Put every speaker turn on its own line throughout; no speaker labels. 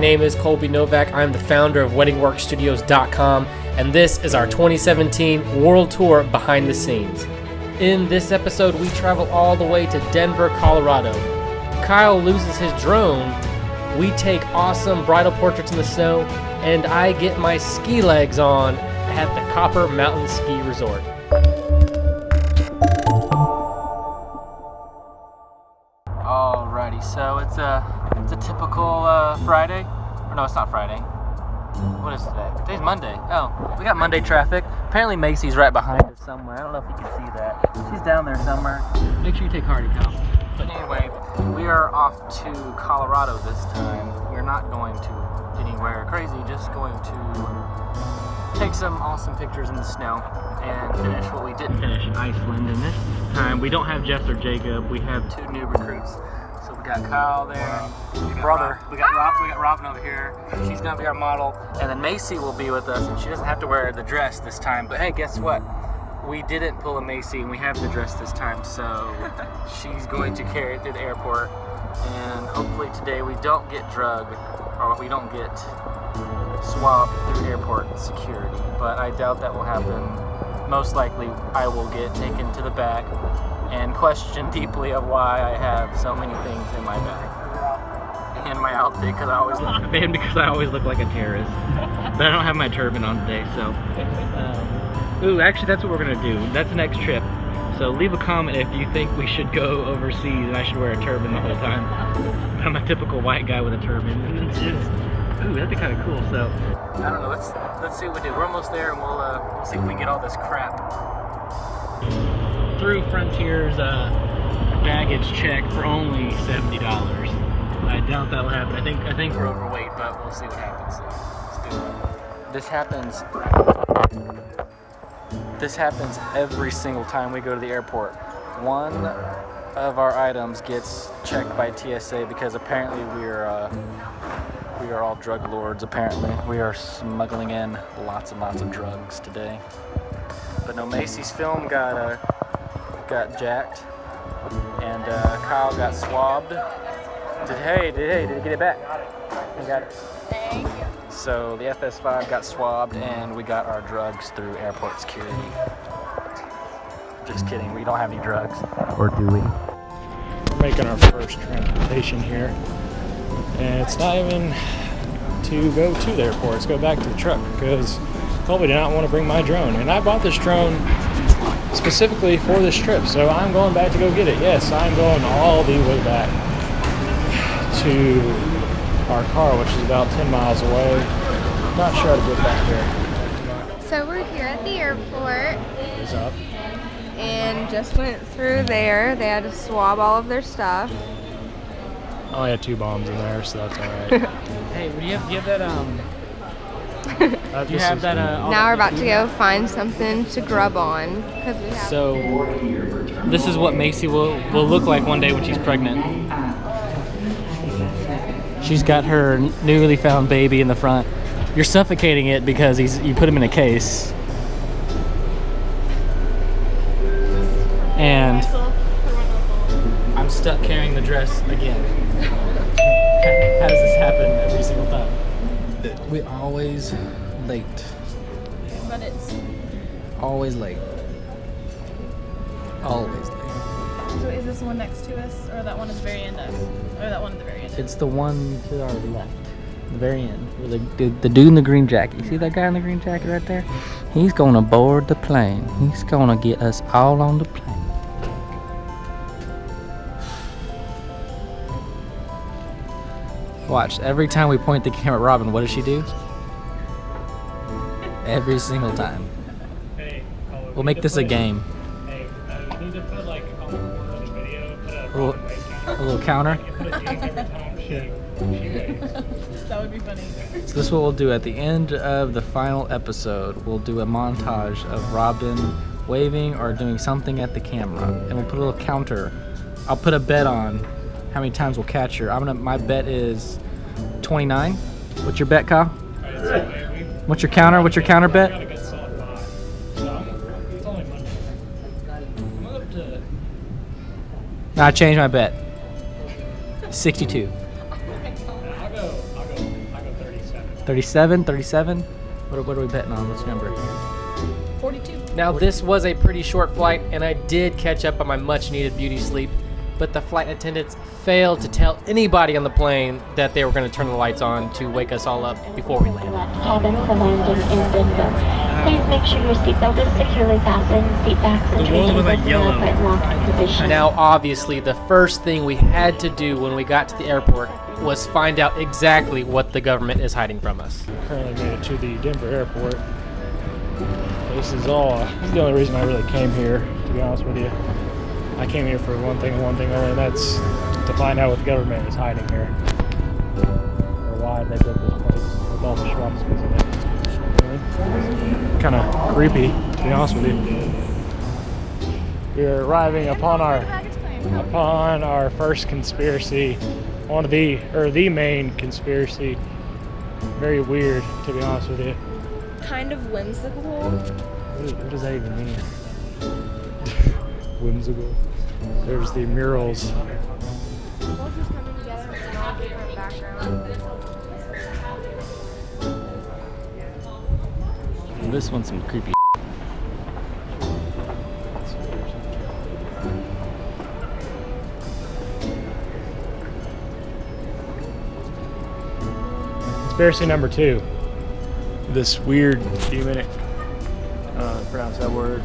name is Colby Novak. I'm the founder of WeddingWorkStudios.com, and this is our 2017 World Tour Behind the Scenes. In this episode, we travel all the way to Denver, Colorado. Kyle loses his drone, we take awesome bridal portraits in the snow, and I get my ski legs on at the Copper Mountain Ski Resort. Alrighty, so it's a typical Friday. Or no, it's not Friday. What is today? Today's Monday. Oh, we got Monday traffic. Apparently Macy's right behind us somewhere. I don't know if you can see that. She's down there somewhere. Make sure you take Hardy, Kyle. But anyway, we are off to Colorado this time. We're not going to anywhere crazy, just going to take some awesome pictures in the snow and finish what we didn't finish in Iceland. And this time, we don't have Jess or Jacob. We have two new recruits. So we got Kyle there, brother. We got Robin over here. She's gonna be our model, and then Macy will be with us, and she doesn't have to wear the dress this time. But hey, guess what? We didn't pull a Macy, and we have the dress this time. So she's going to carry it through the airport, and hopefully today we don't get drugged, or we don't get swabbed through airport security. But I doubt that will happen. Most likely, I will get taken to the back and question deeply of why I have so many things in my bag and my outfit, because I always look like a terrorist. But I don't have my turban on today, so ooh, actually that's what we're gonna do. That's the next trip. So leave a comment if you think we should go overseas and I should wear a turban the whole time. I'm a typical white guy with a turban. Ooh, that'd be kind of cool. So I don't know. Let's see what we do. We're almost there, and we'll see if we can get all this crap through Frontier's baggage check for only $70. I doubt that'll happen. I think we're overweight, but we'll see what happens. So let's do it. This happens every single time we go to the airport. One of our items gets checked by TSA because apparently we are all drug lords. Apparently we are smuggling in lots and lots of drugs today. But no, Macy's film got jacked, and Kyle got swabbed. Did he get it back? He got it.
Thank you.
So the FS5 got swabbed, and we got our drugs through airport security. Just kidding, we don't have any drugs. Or do we?
We're making our first transportation here, and it's not even to go to the airport, it's go back to the truck, because Colby did not want to bring my drone, and I bought this drone specifically for this trip, so I'm going back to go get it. Yes, I'm going all the way back to our car, which is about 10 miles away. Not sure how to get back there.
So we're here at the airport.
What's up?
And just went through there. They had to swab all of their stuff.
I only had 2 bombs in there, so that's all right.
Hey, do you have that
Now we're about to go find something to grub on because we have.
So this is what Macy will look like one day when she's pregnant. She's got her newly found baby in the front. You're suffocating it because you put him in a case. And I'm stuck carrying the dress again. How does this happen every single time? We always late.
But it's.
Always late. Always late.
So is this the one next to us, or that one is very end of? Or that one at the very end?
It's the one to our left. The very end. The dude in the green jacket. You see that guy in the green jacket right there? He's gonna board the plane. He's gonna get us all on the plane. Watch, every time we point the camera at Robin, what does she do? Every single time. We'll make this a game.
Hey, you need to put like on the video,
A little counter.
That would be funny.
So this is what we'll do at the end of the final episode. We'll do a montage of Robin waving or doing something at the camera, and we'll put a little counter. I'll put a bet on how many times we'll catch her. My bet is 29. What's your bet, Kyle? What's your counter? What's your counter bet? No, I changed my bet. 62.
I'll go
37, 37? What are we betting on? What's the number?
42.
Now this was a pretty short flight and I did catch up on my much needed beauty sleep, but the flight attendants failed to tell anybody on the plane that they were going to turn the lights on to wake us all up before we landed.
Cabin for landing in Denver. Please make sure your seatbelt is securely fastened, seat backs and tray tables are put in locked position.
Now obviously the first thing we had to do when we got to the airport was find out exactly what the government is hiding from us.
Currently made it to the Denver airport. This is the only reason I really came here, to be honest with you. I came here for one thing and one thing only, and that's to find out what the government is hiding here. Or why they built this place with all the schwarzkopf in it. Kind of creepy, to be honest with you. We're arriving upon our first conspiracy, the main conspiracy. Very weird, to be honest with you.
Kind of whimsical.
What does that even mean? Whimsical. There's the murals.
Cultures coming together in all different backgrounds.
This one's some creepy.
Conspiracy number 2. This weird demonic, pronounce that word,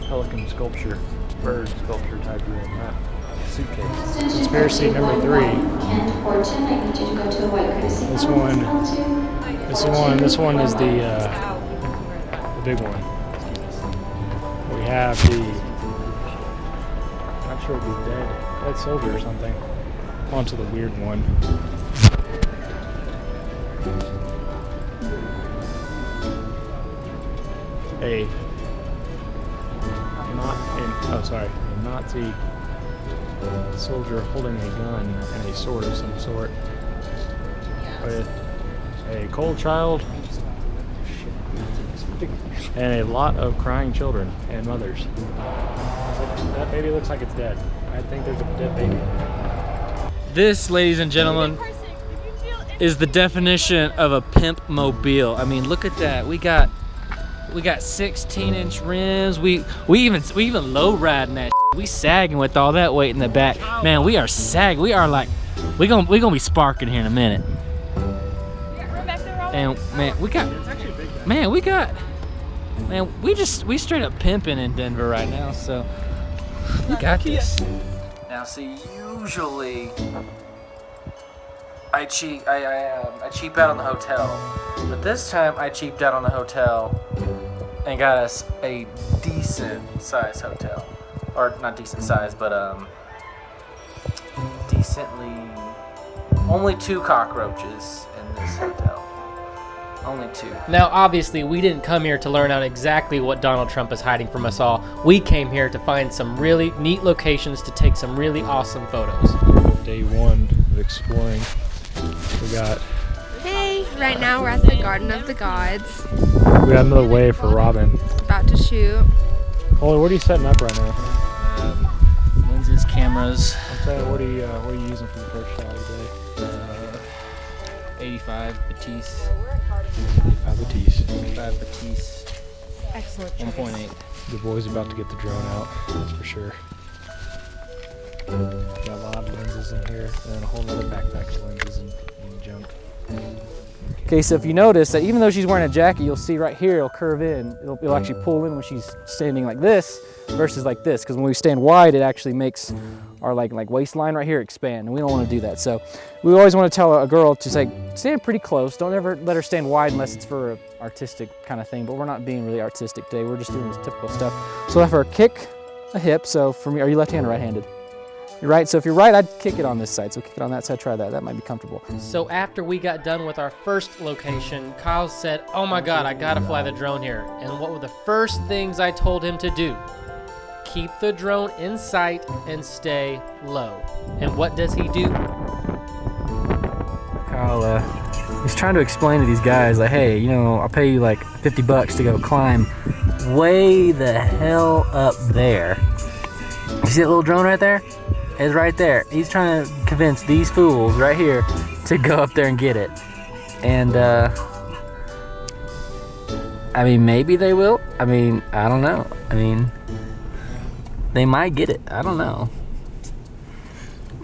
pelican sculpture, bird sculpture type room, not suitcase. Conspiracy number 3. This one is the big one. We have I'm not sure if he's dead soldier or something. Onto the weird one. A Nazi soldier holding a gun and a sword of some sort with a cold child and a lot of crying children and mothers. That baby looks like it's dead. I think there's a dead baby.
This, ladies and gentlemen, is the definition of a pimp mobile. I mean, look at that. We got 16-inch rims. We even low riding that. We sagging with all that weight in the back. Man, we are sagging. We are like, we gonna be sparking here in a minute. And man, we straight up pimping in Denver right now. So we got this. Now, see, usually I cheap out on the hotel, but this time I cheaped out on the hotel and got us a decent size hotel, or not decent size, but decently, only 2 cockroaches in this hotel. Only 2.
Now, obviously, we didn't come here to learn out exactly what Donald Trump is hiding from us all. We came here to find some really neat locations to take some really awesome photos.
Day 1 of exploring. We got...
Hey, right now we're at the Garden of the Gods.
We got another wave for Robin.
About to shoot.
Ollie, what are you setting up right now?
Lenses, cameras.
I'm saying, what are you using for the first shot today?
85 Batiste. 85 Batiste.
Excellent.
1.8.
The boy's about to get the drone out, that's for sure. Got a lot of lenses in here, and then a whole other backpack of lenses and junk.
Okay, so if you notice that even though she's wearing a jacket, you'll see right here it'll curve in. It'll actually pull in when she's standing like this versus like this. Because when we stand wide, it actually makes our like waistline right here expand, and we don't want to do that. So we always want to tell a girl to say stand pretty close. Don't ever let her stand wide unless it's for an artistic kind of thing. But we're not being really artistic today. We're just doing this typical stuff. So have her kick a hip. So for me, are you left-handed or right-handed? You're right. So if you're right, I'd kick it on this side. So kick it on that side. Try that. That might be comfortable.
So after we got done with our first location, Kyle said, oh my God, I gotta fly the drone here. And what were the first things I told him to do? Keep the drone in sight and stay low. And what does he do?
Kyle, he's trying to explain to these guys, like, hey, you know, I'll pay you like $50 to go climb way the hell up there. You see that little drone right there? It's right there. He's trying to convince these fools right here to go up there and get it. And I mean, maybe they will. I mean, I don't know. I mean, they might get it. I don't know.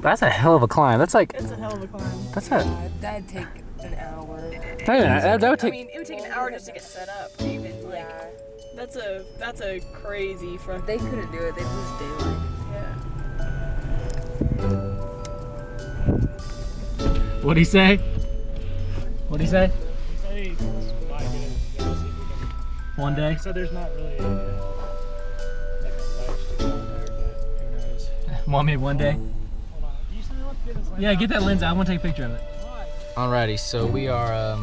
That's a hell of a climb. That's like.
It's a hell of a climb.
That's a.
That'd take an hour.
That would take.
I mean, it would take an hour just to get set up. Even like, that's a crazy front.
They couldn't do it. They'd lose daylight.
Yeah.
What'd he say? What'd he say?
He might get it.
One day.
So there's not really like a ledge to go on there, but who knows?
Want me one day?
Hold on. Do you still want to get this lens
Yeah,
out?
get that lens out. I want to take a picture of it. Alrighty, so we are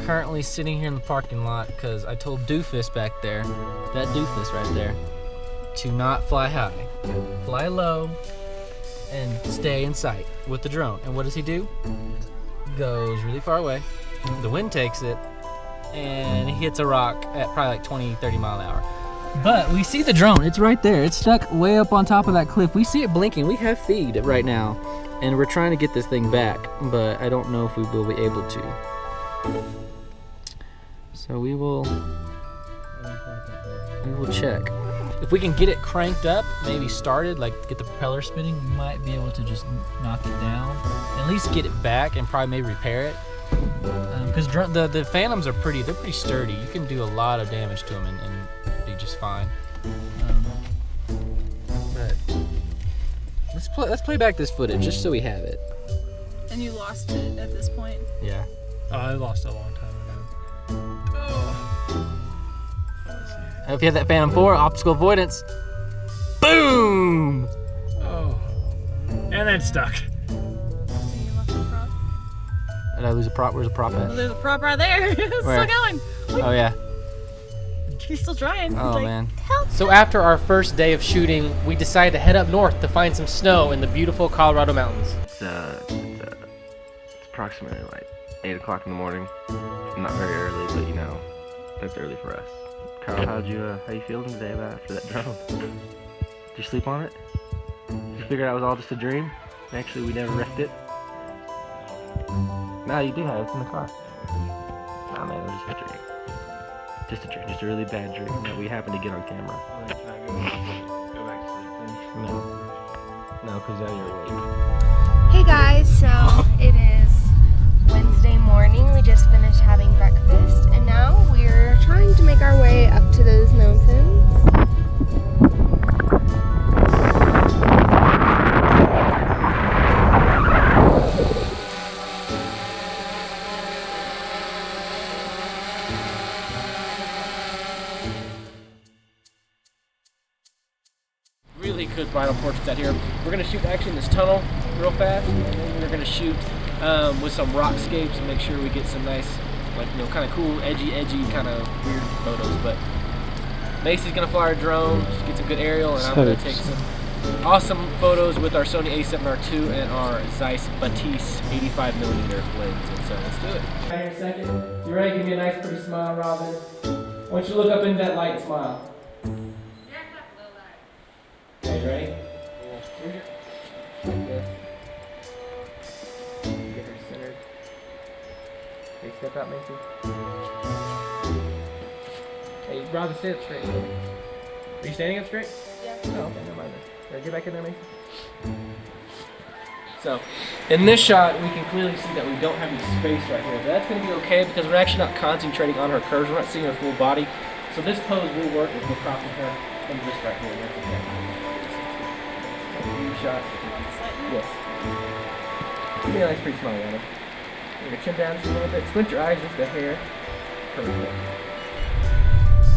currently sitting here in the parking lot because I told Doofus back there, that Doofus right there, to not fly high. Fly low and stay in sight with the drone. And what does he do? Goes really far away. The wind takes it and he hits a rock at probably like 20, 30 mile an hour. But we see the drone. It's right there. It's stuck way up on top of that cliff. We see it blinking. We have feed right now. And we're trying to get this thing back, but I don't know if we will be able to. So we will check. If we can get it cranked up, maybe started, like get the propeller spinning, we might be able to just knock it down. At least get it back and probably maybe repair it. Because the Phantoms are pretty sturdy. You can do a lot of damage to them and be just fine. But let's play back this footage just so we have it.
And you lost it at this point.
Yeah.
Oh, I lost it a long time ago.
If you have that Phantom 4, obstacle avoidance. Boom!
Oh. And then stuck.
So you lost the prop.
Did I lose a prop? Where's the prop
Oh,
at?
there's a prop right there. It's
Where?
still going.
Oh yeah.
He's still trying.
Oh
He's like,
man.
help.
So after our first day of shooting, we decided to head up north to find some snow in the beautiful Colorado mountains.
It's approximately like 8 o'clock in the morning. Not very early, but you know, that's early for us. Kyle, how you feeling today about after that drone? Did you sleep on it? Did you figure it was all just a dream? Actually, we never wrecked it. No, you do have it. It's in the car. Nah, man, it was just a dream. Just a dream. Just a really bad dream that we happened to get on camera.
Can I go back to sleep?
No, because now you're awake.
Hey guys, so it is Wednesday morning. We just finished having breakfast and now we're trying to make our way up to those mountains.
Really good bridal portraits out here. We're gonna shoot actually in this tunnel real fast, and then we're gonna shoot with some rockscapes and make sure we get some nice, like, you know, kind of cool, edgy, kind of weird photos. But Macy's gonna fly our drone, just get some good aerial, and I'm gonna take some awesome photos with our Sony a7R II and our Zeiss Batiste 85mm lens. And so let's do it. Right here in a second. You ready? Give me a nice, pretty smile, Robin. I want you to look up into that light and smile. Okay, you ready? Like this. Get her centered. Okay, step out, Macy. Hey, Roger, stay up straight. Are you standing up straight? Yeah. Oh, okay, never mind then. Ready, get back in there, Macy. So, in this shot, we can clearly see that we don't have any space right here. But that's going to be okay because we're actually not concentrating on her curves. We're not seeing her full body. So this pose will work if we're cropping her from just right here. That's okay. Shot. Yes. Give me a nice pretty smile, Anna. Bring your chin down just a little bit. Squint your eyes just a hair. Perfect.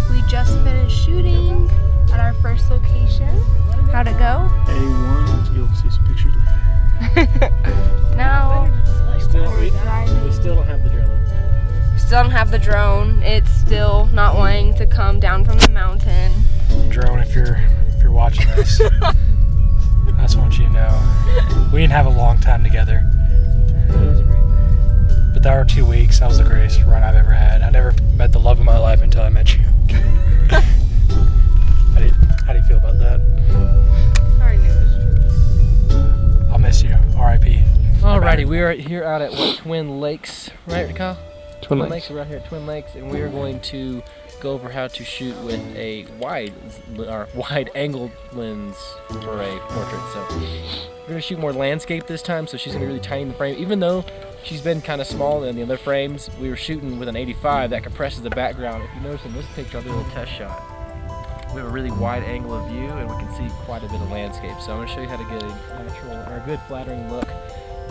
We just finished shooting at our first location. How'd it go?
A1, you'll see some pictures later.
Now
We still don't have the drone.
still don't have the drone. It's still not wanting to come down from the mountain.
Drone, if you're watching this, I just want you to know we didn't have a long time together, but that were 2 weeks. That was the greatest run I've ever had. I never met the love of my life until I met you. How do you feel about that?
I knew it was true.
I'll miss you. R.I.P.
Alrighty, we are here out at Twin Lakes, right, Kyle?
Twin Lakes. We're out here at Twin Lakes, and we are going to go over how to shoot with a wide-angled lens for a portrait. So we're gonna shoot more landscape this time. So she's gonna be really tiny in the frame, even though she's been kind of small in the other frames. We were shooting with an 85 that compresses the background. If you notice in this picture, I'll do a little test shot. We have a really wide angle of view, and we can see quite a bit of landscape. So I'm gonna show you how to get a natural or a good flattering look.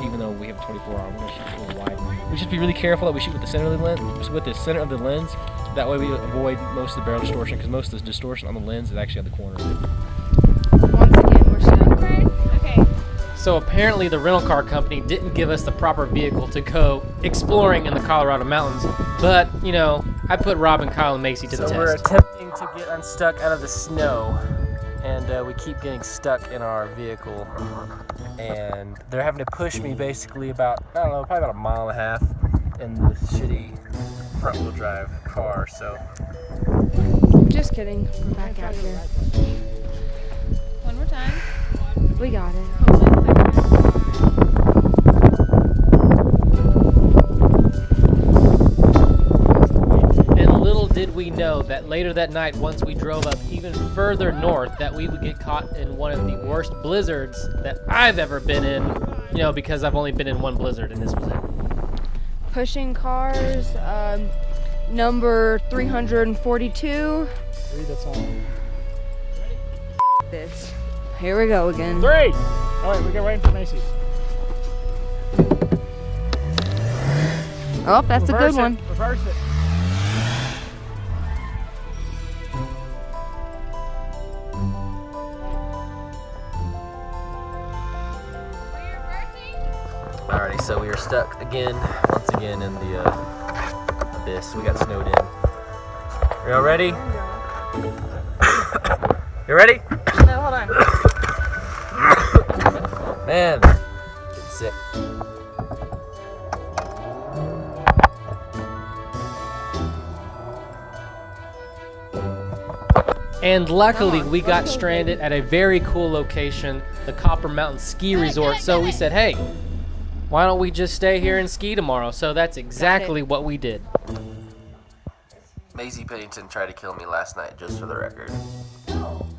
Even though we have a 24-hour, we're gonna shoot a little wide. We should be really careful that we shoot with the center of the lens. That way we avoid most of the barrel distortion, because most of the distortion on the lens is actually at the corner.
Once again, we're stuck.
Okay.
So apparently the rental car company didn't give us the proper vehicle to go exploring in the Colorado mountains. But, you know, I put Rob and Kyle and Macy to the test.
So we're attempting to get unstuck out of the snow, and we keep getting stuck in our vehicle. And they're having to push me basically about, I don't know, probably about a mile and a half in the shitty front-wheel drive car, so.
Just kidding. We're back out here.
One more time.
We got it.
And little did we know that later that night, once we drove up even further north, that we would get caught in one of the worst blizzards that I've ever been in, you know, because I've only been in one blizzard, and this was it.
Pushing cars, number 342.
That's all.
This. Here we go again.
3! All right, we get waiting for Macy.
Oh, that's a good one.
Reverse it.
Alrighty, so we are stuck once again in the abyss. We got snowed in. Are y'all ready? You ready?
No, hold on.
Man, getting sick.
And luckily, we got stranded at a very cool location, the Copper Mountain Ski Resort. So we said, hey, why don't we just stay here and ski tomorrow? So that's exactly what we did.
Macy Pennington tried to kill me last night, just for the record.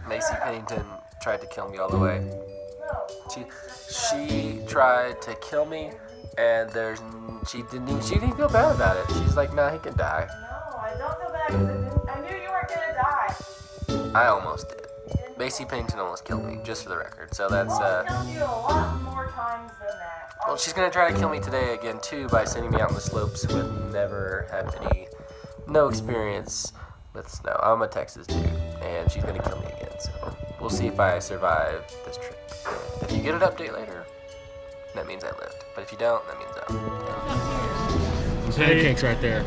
Macy Pennington tried to kill me all the way. She tried to kill me, and she didn't feel bad about it. She's like, nah, he can die.
No, I don't feel bad because I knew you weren't gonna die.
I almost did. Macy Pennington almost killed me, just for the record. So that's
I've killed you a lot more times than that.
well, she's gonna try to kill me today again too by sending me out on the slopes with no experience with snow. I'm a Texas dude, and she's gonna kill me again. So we'll see if I survive this trip. If you get an update later, that means I lived. But if you don't, that means I'm dead.
Pancakes right there.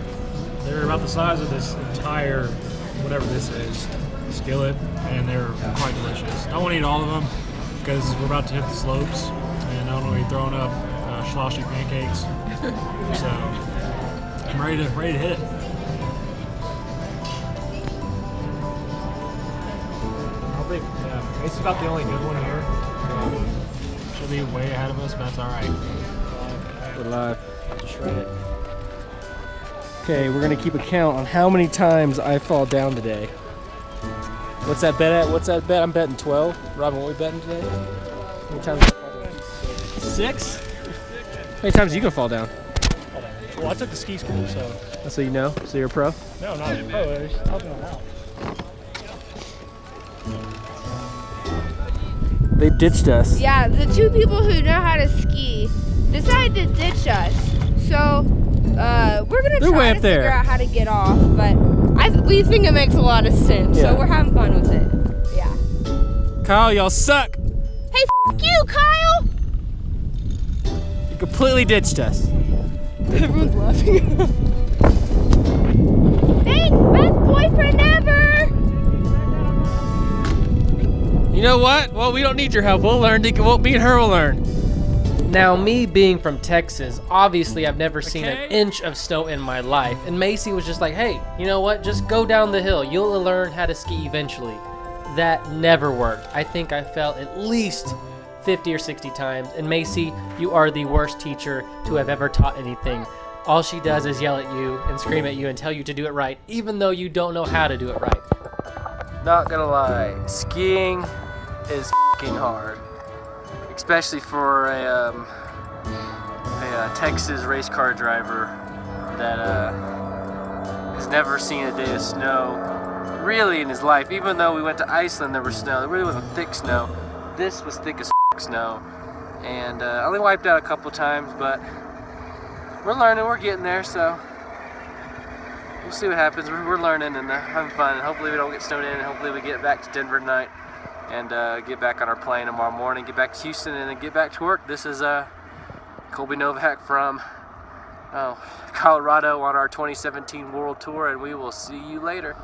They're about the size of this entire, whatever this is, skillet, and they're quite delicious. I won't eat all of them because we're about to hit the slopes, and I don't want to be throwing up sloshy pancakes. So I'm ready to hit it. I think Macy's about the only good one here. She'll be way ahead of us, but that's all right.
We're live. Shred it. Okay, we're gonna keep a count on how many times I fall down today. What's that bet at? What's that bet? I'm betting 12. Robin, what are we betting today? How many times? 6? How many times are you gonna fall down?
Well, I took the ski school, so.
That's what you know. So you're a pro.
No, not a pro. There's helping them out.
They ditched us.
Yeah, the two people who know how to ski decided to ditch us. So we're gonna
They're way
try
up
to
there.
figure out how to get off, but we think it makes a lot of sense.
Yeah.
So we're having fun with it. Yeah.
Kyle, y'all suck.
Hey, you, Kyle!
You completely ditched us.
Everyone's laughing. Thanks, best boyfriend ever!
You know what? Well, we don't need your help. We'll learn. Me and her will learn. Now, me being from Texas, obviously I've never seen an inch of snow in my life. And Macy was just like, hey, you know what? Just go down the hill. You'll learn how to ski eventually. That never worked. I think I fell at least 50 or 60 times. And Macy, you are the worst teacher to have ever taught anything. all she does is yell at you and scream at you and tell you to do it right, even though you don't know how to do it right.
Not gonna lie, skiing is f***ing hard, especially for a Texas race car driver that has never seen a day of snow really in his life. Even though we went to Iceland, there was snow. There really wasn't thick snow. This was thick as snow, and I only wiped out a couple times, but we're learning, we're getting there, so we'll see what happens. We're learning and having fun, and hopefully we don't get snowed in, and hopefully we get back to Denver tonight and get back on our plane tomorrow morning, get back to Houston, and then get back to work. This is Colby Novak from Colorado on our 2017 World Tour, and we will see you later.